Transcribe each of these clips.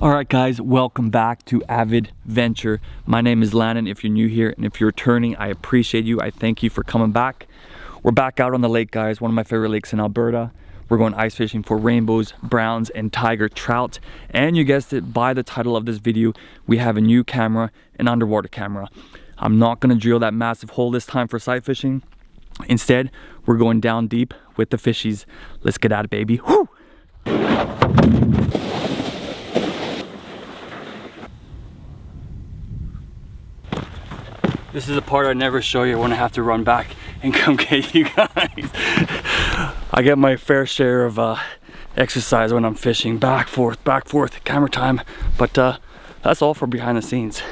Alright guys, welcome back to Avid Venture. My name is Landon if you're new here, and if you're returning, I appreciate you. I thank you for coming back. We're back out on the lake, guys, one of my favorite lakes in Alberta. We're going ice fishing for rainbows, browns, and tiger trout. And you guessed it, by the title of this video, we have a new camera, an underwater camera. I'm not going to drill that massive hole this time for sight fishing. Instead, we're going down deep with the fishies. Let's get at it, baby. Woo! This is the part I never show you when I have to run back and come get you guys. I get my fair share of exercise when I'm fishing, back, forth, camera time. But that's all for behind the scenes.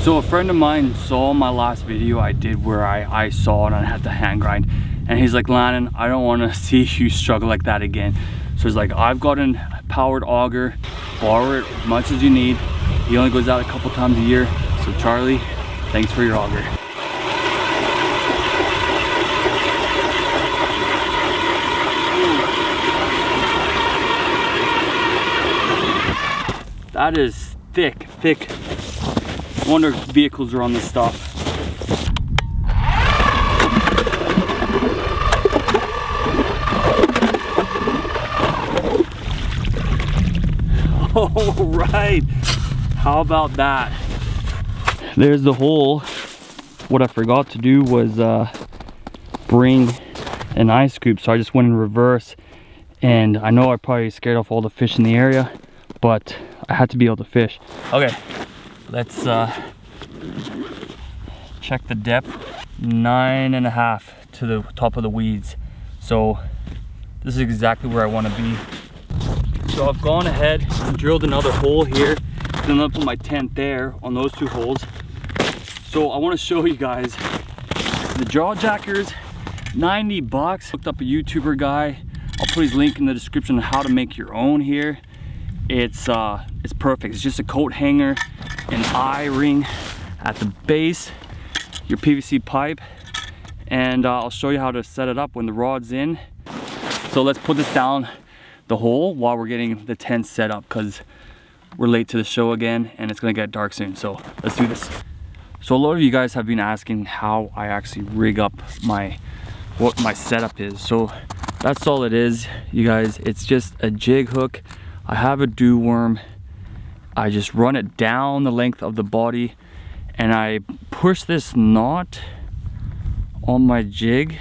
So a friend of mine saw my last video I did where I saw it and I had to hand grind. And he's like, Landon, I don't want to see you struggle like that again. So he's like, I've got a powered auger, borrow it as much as you need. He only goes out a couple times a year. So Charlie, thanks for your auger. That is thick. I wonder if vehicles are on this stuff. All right, how about that? There's the hole. What I forgot to do was bring an ice scoop, so I just went in reverse. And I know I probably scared off all the fish in the area, but I had to be able to fish. Okay, let's check the depth. 9.5 to the top of the weeds. So this is exactly where I want to be. So I've gone ahead and drilled another hole here. Then I'll put my tent there on those two holes. So I want to show you guys the jaw jackers, 90 bucks. Looked up a YouTuber guy. I'll put his link in the description on how to make your own here. It's perfect. It's just a coat hanger, an eye ring at the base, your PVC pipe, and I'll show you how to set it up when the rod's in. So let's put this down the hole while we're getting the tent set up, because we're late to the show again and it's gonna get dark soon. So let's do this. So a lot of you guys have been asking how I actually rig up what my setup is. So that's all it is, you guys. It's just a jig hook. I have a dew worm. I just run it down the length of the body and I push this knot on my jig.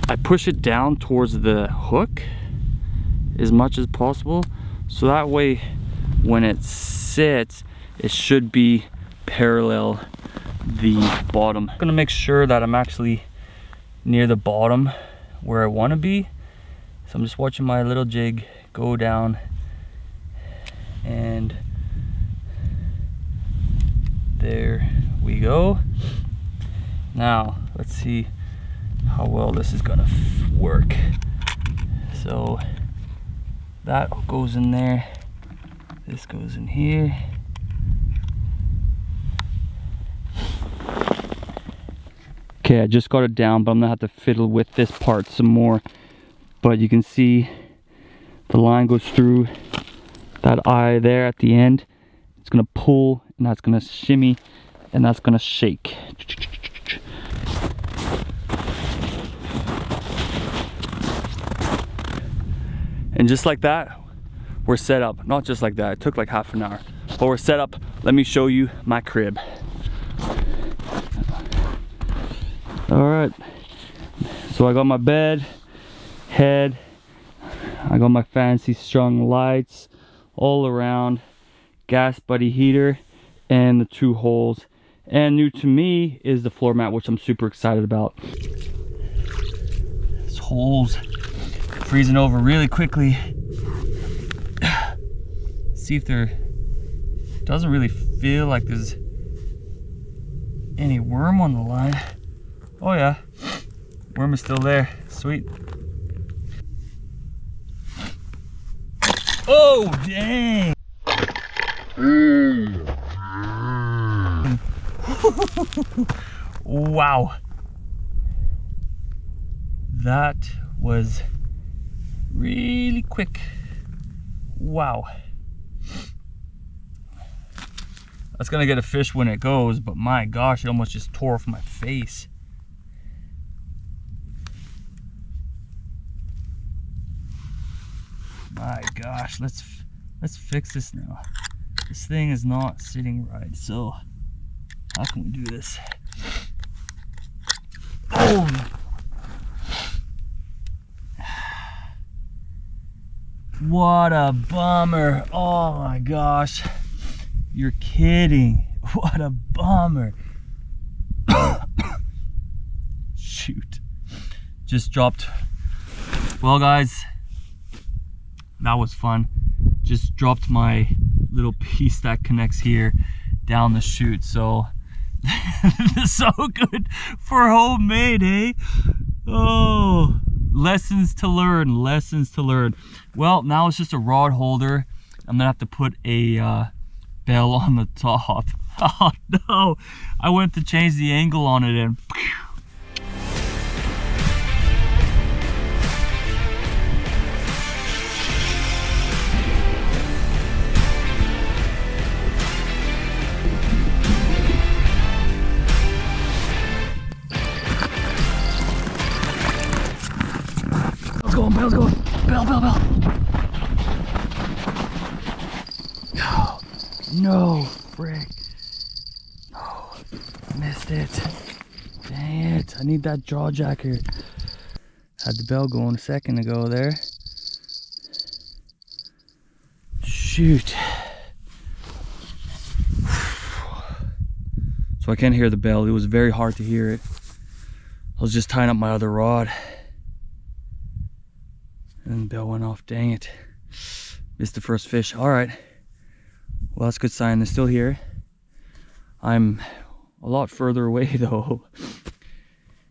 I push it down towards the hook as much as possible, so that way when it sits, it should be parallel the bottom. I'm gonna make sure that I'm actually near the bottom where I want to be. So I'm just watching my little jig go down, and there we go. Now let's see how well this is gonna work. So that goes in there, this goes in here. Okay, I just got it down, but I'm gonna have to fiddle with this part some more. But you can see the line goes through that eye there at the end. It's gonna pull, and that's gonna shimmy, and that's gonna shake. And just like that, we're set up. Not just like that, it took like half an hour, but we're set up. Let me show you my crib. All right, so I got my bed, head, I got my fancy strung lights all around, gas buddy heater, and the 2 holes. And new to me is the floor mat, which I'm super excited about. holes freezing over really quickly. See if there doesn't really feel like there's any worm on the line. Oh yeah, worm is still there. Sweet. Oh dang. Wow, that was really quick. Wow. That's gonna get a fish when it goes, but my gosh, it almost just tore off my face. My gosh, let's fix this now. This thing is not sitting right, so how can we do this? Oh! What a bummer. Oh my gosh. You're kidding. What a bummer. Shoot. Just dropped. Well guys, that was fun. Just dropped my little piece that connects here down the chute. So this is so good for homemade, eh? Oh, lessons to learn, lessons to learn. Well, now it's just a rod holder. I'm gonna have to put a bell on the top. Oh no, I went to change the angle on it and Bell's going. Bell. No, frick. No, missed it. Dang it. I need that jaw jacker. Had the bell going a second ago there. Shoot. So I can't hear the bell. It was very hard to hear it. I was just tying up my other rod. And the bell went off, dang it. Missed the first fish. All right. Well, that's a good sign. They're still here. I'm a lot further away though.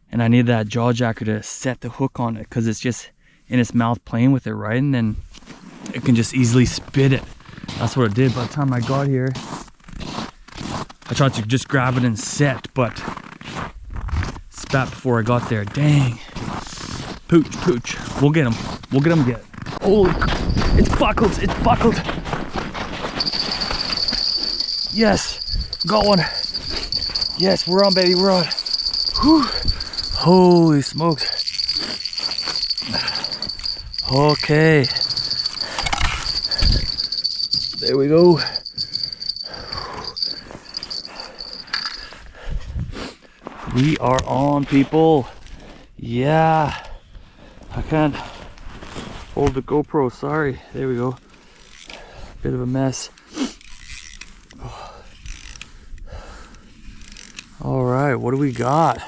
And I need that jaw jacker to set the hook on it because it's just in its mouth playing with it, right? And then it can just easily spit it. That's what it did. By the time I got here, I tried to just grab it and set, but spat before I got there. Dang. Pooch. We'll get him. We'll get him again. Holy, it's buckled. It's buckled. Yes, got one. Yes, we're on, baby. We're on. Whew. Holy smokes. Okay. There we go. We are on, people. Yeah. I can't hold the GoPro, sorry. There we go. Bit of a mess. All right, what do we got?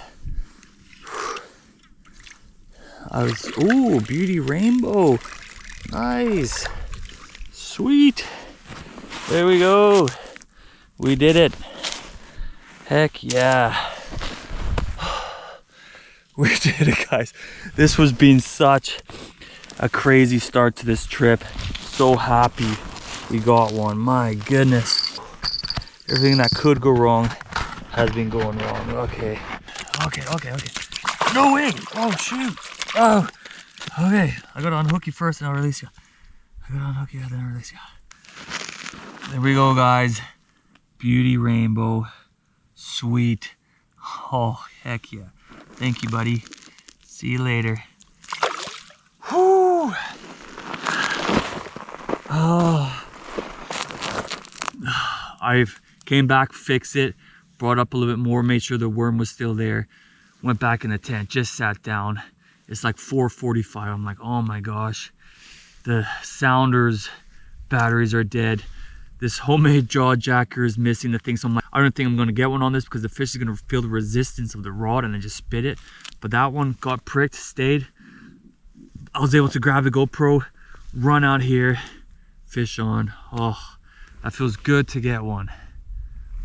Ooh, beauty rainbow. Nice. Sweet. There we go. We did it. Heck yeah. We did it, guys. This has been such a crazy start to this trip. So happy we got one. My goodness. Everything that could go wrong has been going wrong. Okay. No way. Oh, shoot. Oh. Okay. I gotta unhook you first and I'll release you. I gotta unhook you, then I'll release you. There we go, guys. Beauty rainbow. Sweet. Oh, heck yeah. Thank you, buddy. See you later. Whew. Oh. I've came back, fixed it, brought up a little bit more, made sure the worm was still there. Went back in the tent, just sat down. It's like 4:45. I'm like, oh my gosh. The sounders batteries are dead. This homemade jaw jacker is missing the thing. So I'm like, I don't think I'm gonna get one on this because the fish is gonna feel the resistance of the rod and then just spit it. But that one got pricked, stayed. I was able to grab the GoPro, run out here, fish on. Oh, that feels good to get one.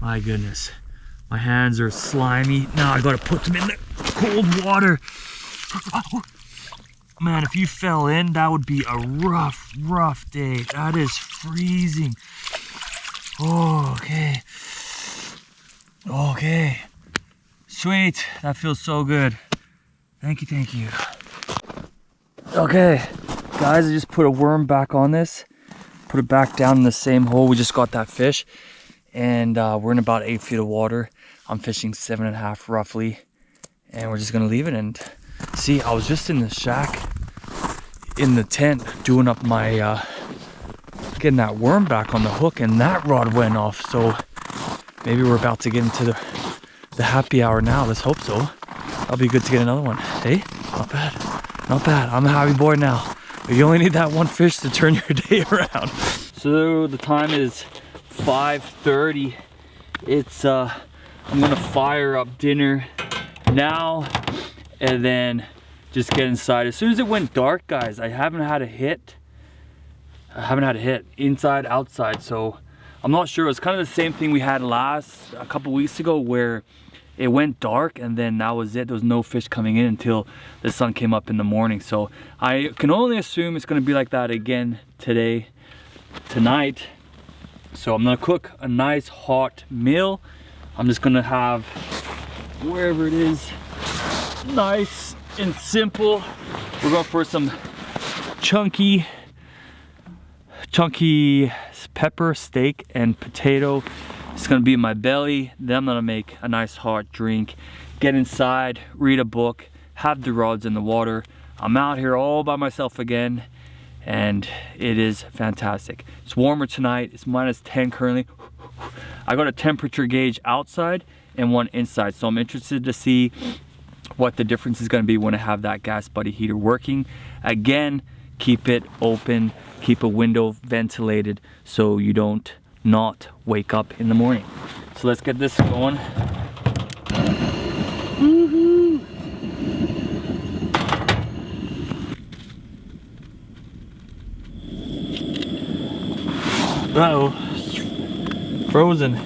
My goodness. My hands are slimy. Now I gotta put them in the cold water. Man, if you fell in, that would be a rough day. That is freezing. Oh, okay. Okay. Sweet. That feels so good. Thank you, thank you. Okay, guys, I just put a worm back on this. Put it back down in the same hole. We just got that fish. And we're in about 8 feet of water. I'm fishing 7.5 roughly. And we're just gonna leave it. And see, I was just in the shack, in the tent, doing up my, getting that worm back on the hook, and that rod went off. So maybe we're about to get into the happy hour now. Let's hope so. That'll be good to get another one. Hey, not bad, not bad. I'm a happy boy now. But you only need that one fish to turn your day around. So the time is 5:30. It's I'm gonna fire up dinner now and then just get inside. As soon as it went dark, guys, I haven't had a hit. Inside, outside. So I'm not sure. It's kind of the same thing we had a couple weeks ago, where it went dark and then that was it. There was no fish coming in until the sun came up in the morning. So I can only assume it's gonna be like that again tonight. So I'm gonna cook a nice hot meal. I'm just gonna have, wherever it is, nice and simple. We're going for some chunky pepper steak and potato. It's gonna be in my belly. Then I'm gonna make a nice hot drink, get inside, read a book, have the rods in the water. I'm out here all by myself again, and it is fantastic. It's warmer tonight. It's -10 currently. I got a temperature gauge outside and one inside, so I'm interested to see what the difference is going to be when I have that gas buddy heater working. Again, keep it open, keep a window ventilated so you don't not wake up in the morning. So let's get this going. Woohoo! Uh-oh, frozen.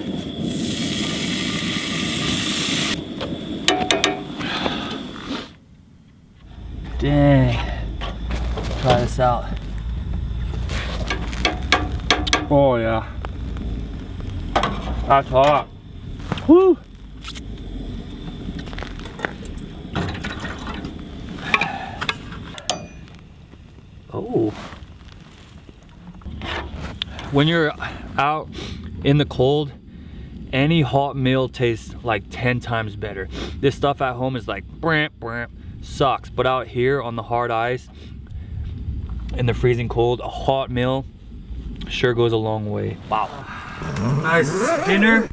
Dang, try this out. Oh yeah, that's hot. Woo! Oh. When you're out in the cold, any hot meal tastes like 10 times better. This stuff at home is like bramp, sucks, but out here on the hard ice in the freezing cold, a hot meal sure goes a long way. Wow. Nice dinner.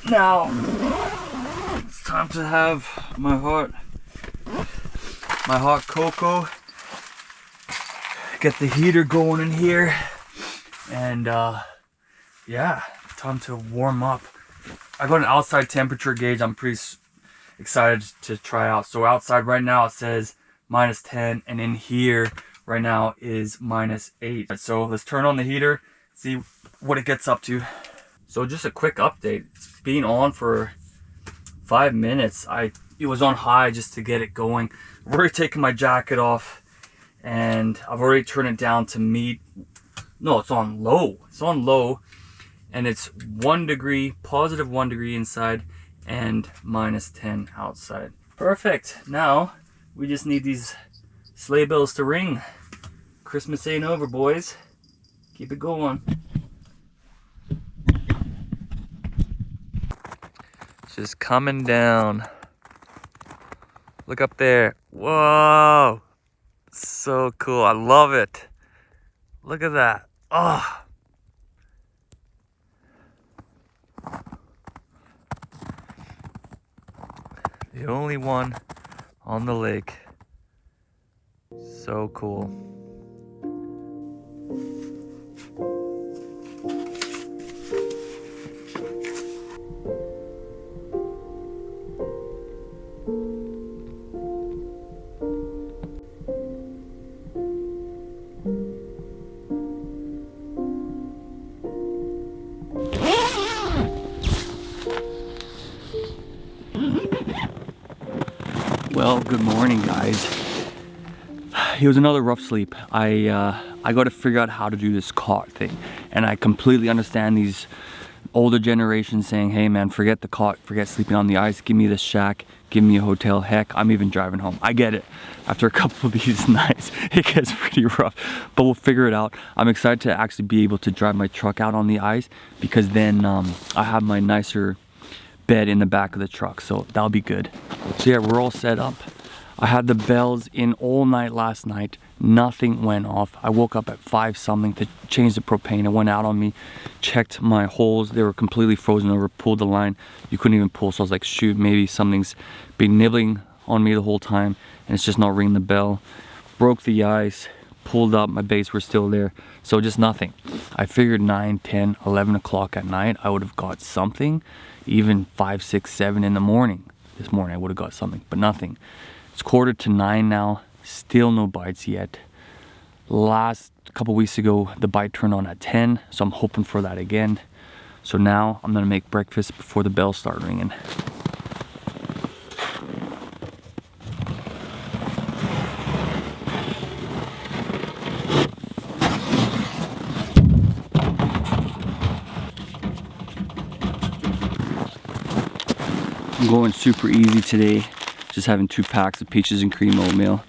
Now it's time to have my hot cocoa. Get the heater going in here, and yeah, time to warm up. I got an outside temperature gauge. I'm pretty excited to try out. So outside right now it says -10, and in here right now is -8. So let's turn on the heater, see what it gets up to. So just a quick update. It's been on for 5 minutes. It was on high just to get it going. I've already taken my jacket off, and I've already turned it down to no, it's on low. It's on low, and it's 1 degree, positive 1 degree inside, and -10 outside. Perfect. Now we just need these sleigh bells to ring. Christmas ain't over, boys. Keep it going. It's just coming down. Look up there. Whoa. So cool. I love it. Look at that. Oh. The only one on the lake. So cool. Well, good morning, guys. It was another rough sleep. I got to figure out how to do this cot thing, and I completely understand these older generations saying, hey man, forget the cot, forget sleeping on the ice, give me this shack, give me a hotel. Heck, I'm even driving home. I get it. After a couple of these nights, it gets pretty rough, but we'll figure it out. I'm excited to actually be able to drive my truck out on the ice, because then I have my nicer bed in the back of the truck, so that'll be good. So yeah, we're all set up. I had the bells in all night last night. Nothing went off. I woke up at 5 something to change the propane. It went out on me. Checked my holes. They were completely frozen over. Pulled the line. You couldn't even pull. So I was like, shoot, maybe something's been nibbling on me the whole time and it's just not ringing the bell. Broke the ice. Pulled up. My baits were still there. So just nothing. I figured 9, 10, 11 o'clock at night I would have got something. Even 5, 6, 7 in the morning. This morning I would have got something, but nothing. It's 8:45 now, still no bites yet. Last couple weeks ago, the bite turned on at 10, so I'm hoping for that again. So now I'm gonna make breakfast before the bells start ringing. I'm going super easy today. Just having 2 packs of peaches and cream oatmeal.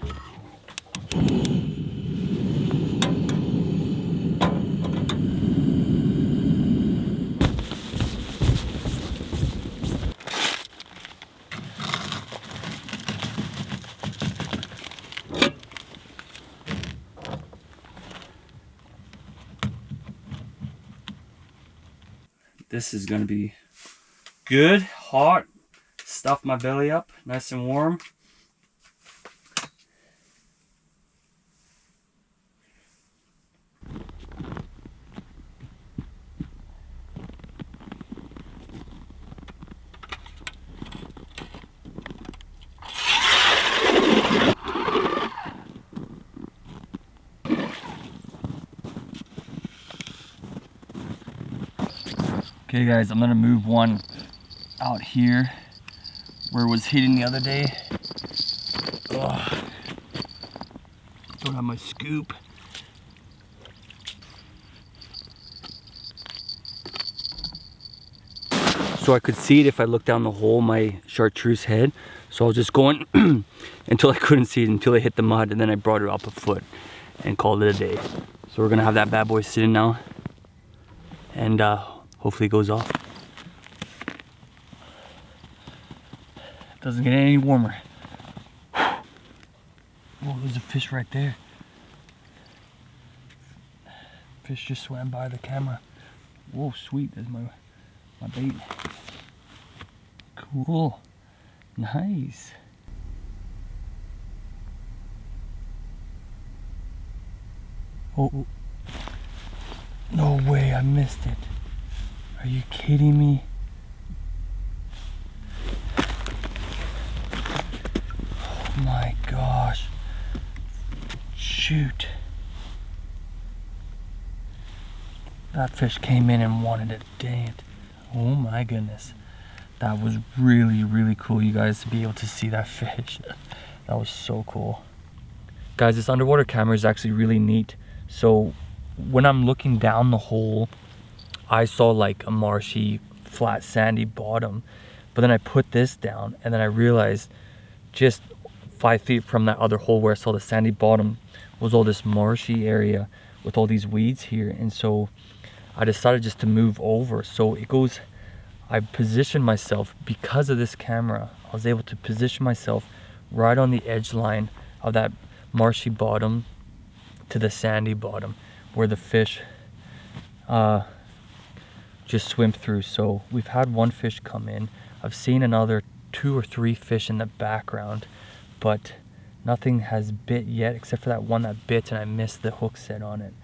This is gonna be good, hot. Stuff my belly up, nice and warm. Okay guys, I'm gonna move one out here where it was hitting the other day. Ugh. Don't have my scoop. So I could see it if I looked down the hole, my chartreuse head. So I was just going until I couldn't see it, until I hit the mud, and then I brought it up a foot and called it a day. So we're gonna have that bad boy sitting now, and hopefully it goes off. Doesn't get any warmer. Oh, there's a fish right there. Fish just swam by the camera. Whoa, sweet, there's my bait. Cool, nice. Oh, no way, I missed it. Are you kidding me? Oh my gosh. Shoot. That fish came in and wanted it, dang it. Oh my goodness. That was really, really cool, you guys, to be able to see that fish. That was so cool. Guys, this underwater camera is actually really neat. So when I'm looking down the hole, I saw like a marshy, flat, sandy bottom. But then I put this down and then I realized just 5 feet from that other hole where I saw the sandy bottom was all this marshy area with all these weeds here. And so I decided just to move over. So it goes, I positioned myself, because of this camera, I was able to position myself right on the edge line of that marshy bottom to the sandy bottom where the fish just swim through. So we've had 1 fish come in. I've seen another 2 or 3 fish in the background, but nothing has bit yet except for that one that bit and I missed the hook set on it.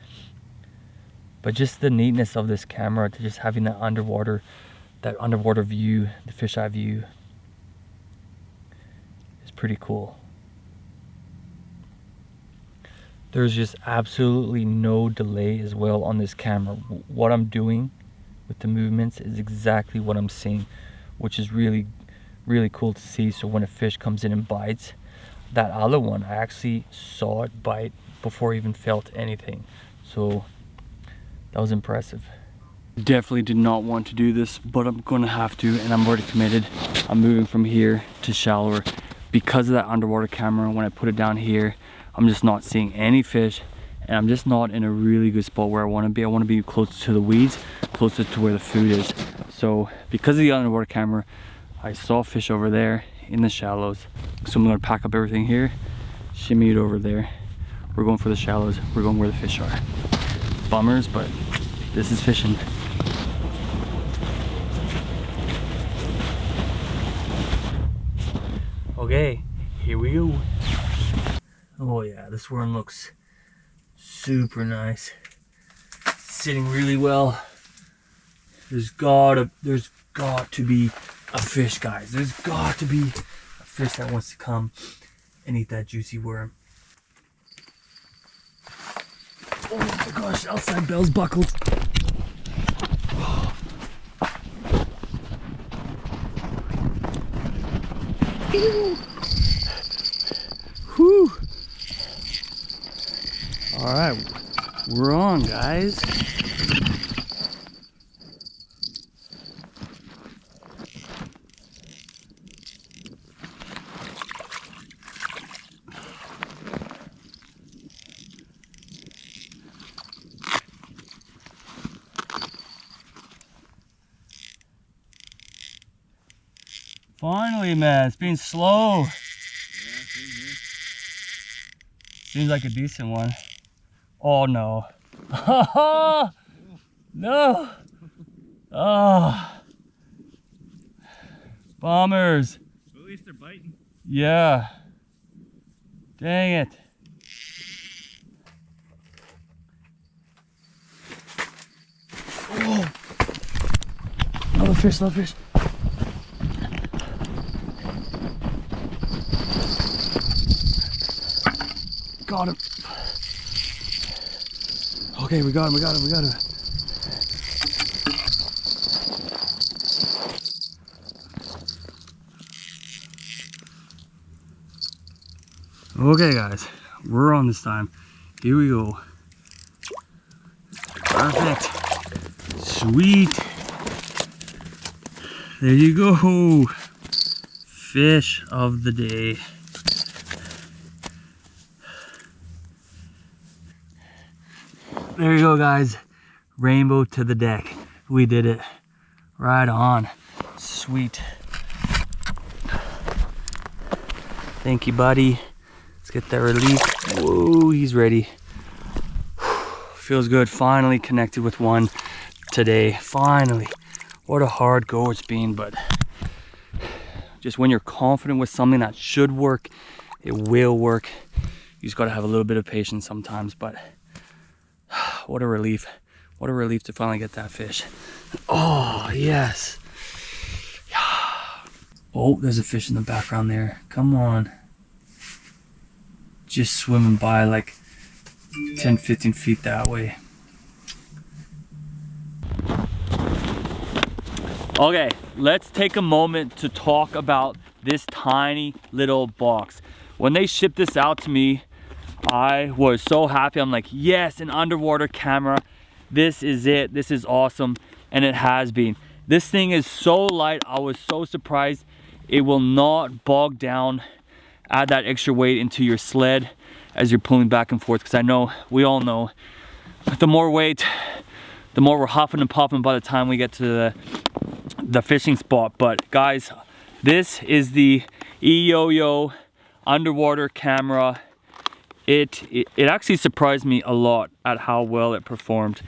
But just the neatness of this camera, to just having that underwater view, the fisheye view, is pretty cool. There's just absolutely no delay as well on this camera. What I'm doing with the movements is exactly what I'm seeing, which is really, really cool to see. So when a fish comes in and bites, that other one, I actually saw it bite before I even felt anything. So that was impressive. Definitely did not want to do this, but I'm gonna have to, and I'm already committed. I'm moving from here to shallower because of that underwater camera. When I put it down here, I'm just not seeing any fish, and I'm just not in a really good spot where I want to be. I want to be closer to the weeds, closer to where the food is. So because of the underwater camera, I saw fish over there in the shallows. So I'm gonna pack up everything here, shimmy it over there. We're going for the shallows. We're going where the fish are. Bummers, but this is fishing. Okay, here we go. Oh yeah, this worm looks super nice. Sitting really well. There's got to be a fish, guys. There's got to be a fish that wants to come and eat that juicy worm. Oh my gosh, outside bell's buckled. Whew. All right, we're on, guys. Finally, man, it's been slow. Yeah, seems like a decent one. Oh no. No. Oh. Bombers. At least they're biting. Yeah. Dang it. Oh. Another fish, another fish. Got him. Okay, we got him, we got him, we got him. Okay guys, we're on this time. Here we go. Perfect. Sweet. There you go. Fish of the day. There you go, guys. Rainbow to the deck. We did it. Right on. Sweet. Thank you, buddy. Let's get that release. Whoa, he's ready. Feels good. Finally connected with one today. Finally. What a hard go it's been, but just when you're confident with something that should work, it will work. You just got to have a little bit of patience sometimes, but what a relief. What a relief to finally get that fish. Oh, yes. Oh, there's a fish in the background there. Come on. Just swimming by like 10, 15 feet that way. Okay, let's take a moment to talk about this tiny little box. When they shipped this out to me, I was so happy. I'm like, yes, an underwater camera. This is it. This is awesome. And it has been. This thing is so light. I was so surprised. It will not bog down, add that extra weight into your sled as you're pulling back and forth. Because I know, we all know, the more weight, the more we're huffing and puffing by the time we get to the fishing spot. But guys, this is the Eyoyo underwater camera. It actually surprised me a lot at how well it performed.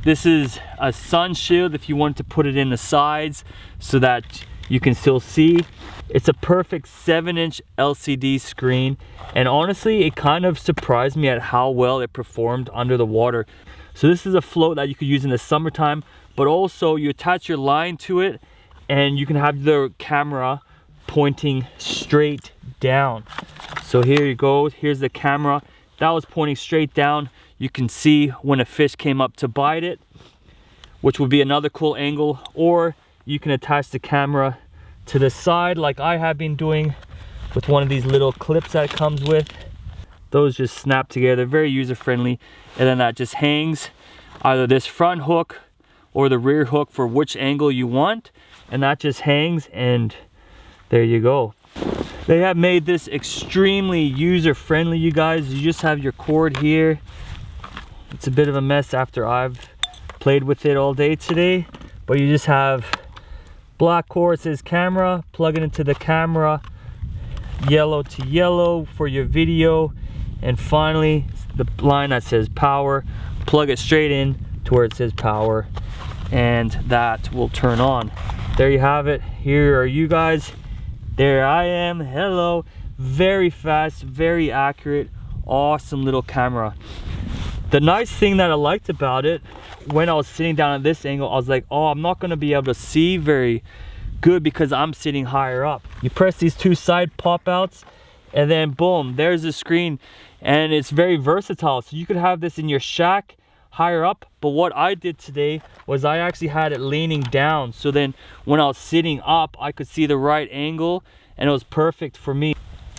This is a sun shield if you want to put it in the sides so that you can still see. It's a perfect 7-inch LCD screen, and honestly it kind of surprised me at how well it performed under the water. So this is a float that you could use in the summertime, but also you attach your line to it and you can have the camera pointing straight down. So here you go, here's the camera. That was pointing straight down. You can see when a fish came up to bite it, which would be another cool angle, or you can attach the camera to the side like I have been doing with one of these little clips that it comes with. Those just snap together, very user friendly. And then that just hangs either this front hook or the rear hook for which angle you want. And that just hangs, and there you go. They have made this extremely user friendly, you guys. You just have your cord here. It's a bit of a mess after I've played with it all day today, but you just have black cord, says camera, plug it into the camera, yellow to yellow for your video, and finally the line that says power, plug it straight in to where it says power, and that will turn on. There you have it. Here are you guys. There I am. Hello. Very fast, very accurate, awesome little camera. The nice thing that I liked about it, when I was sitting down at this angle, I was like, oh, I'm not going to be able to see very good because I'm sitting higher up. You press these two side pop outs, and then boom, there's the screen. And it's very versatile, so you could have this in your shack higher up. But what I did today was I actually had it leaning down, so then when I was sitting up I could see the right angle, and it was perfect for me.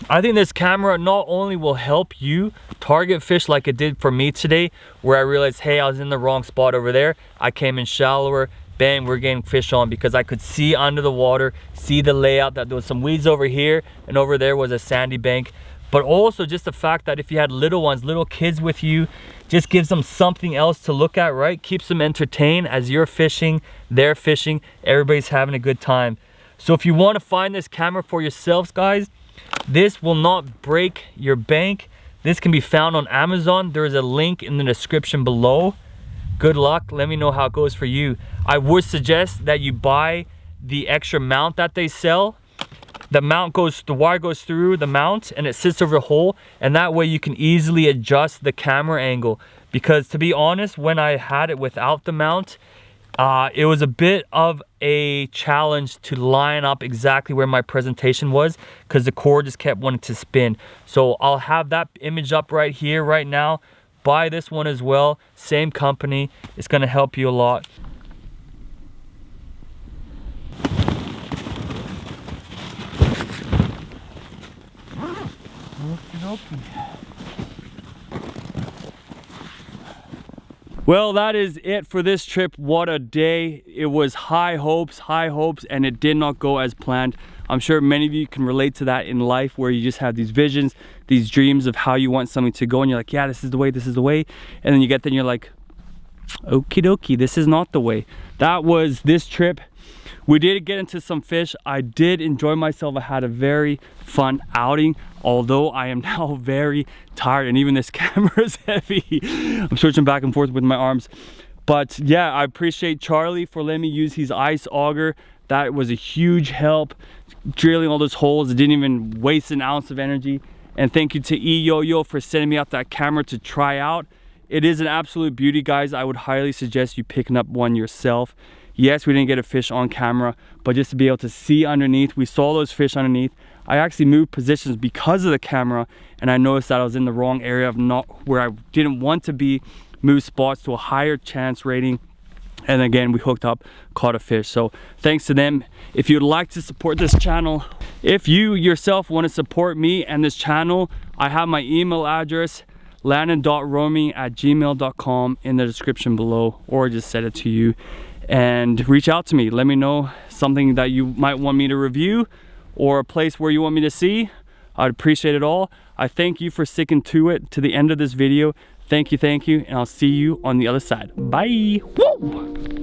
I think this camera not only will help you target fish like it did for me today, where I realized, hey, I was in the wrong spot over there, I came in shallower, bang, we're getting fish on, because I could see under the water, see the layout, that there was some weeds over here and over there was a sandy bank. But also just the fact that if you had little ones, little kids with you, just gives them something else to look at, right? Keeps them entertained as you're fishing, they're fishing, everybody's having a good time. So if you want to find this camera for yourselves, guys, this will not break your bank. This can be found on Amazon. There is a link in the description below. Good luck. Let me know how it goes for you. I would suggest that you buy the extra mount that they sell. The wire goes through the mount and it sits over the hole, and that way you can easily adjust the camera angle. Because to be honest, when I had it without the mount, it was a bit of a challenge to line up exactly where my presentation was, because the cord just kept wanting to spin. So I'll have that image up right here right now. Buy this one as well, same company. It's going to help you a lot. Well, that is it for this trip. What a day. It was high hopes, and it did not go as planned. I'm sure many of you can relate to that in life, where you just have these visions, these dreams of how you want something to go, and you're like, yeah, this is the way, this is the way. And then you get there and you're like, okie dokie, this is not the way. That was this trip. We did get into some fish. I did enjoy myself. I had a very fun outing, although I am now very tired, and even this camera is heavy. I'm switching back and forth with my arms. But yeah, I appreciate Charlie for letting me use his ice auger. That was a huge help, drilling all those holes. It didn't even waste an ounce of energy. And thank you to Eyoyo for sending me out that camera to try out. It is an absolute beauty, guys. I would highly suggest you picking up one yourself. Yes, we didn't get a fish on camera, but just to be able to see underneath, we saw those fish underneath. I actually moved positions because of the camera, and I noticed that I was in the wrong area of not where I didn't want to be. Moved spots to a higher chance rating, and again, we hooked up, caught a fish. So thanks to them. If you'd like to support this channel, if you yourself want to support me and this channel, I have my email address, landon.romy@gmail.com, in the description below, or just send it to you. And reach out to me. Let me know something that you might want me to review, or a place where you want me to see. I'd appreciate it all. I thank you for sticking to it to the end of this video. Thank you, and I'll see you on the other side. Bye. Woo!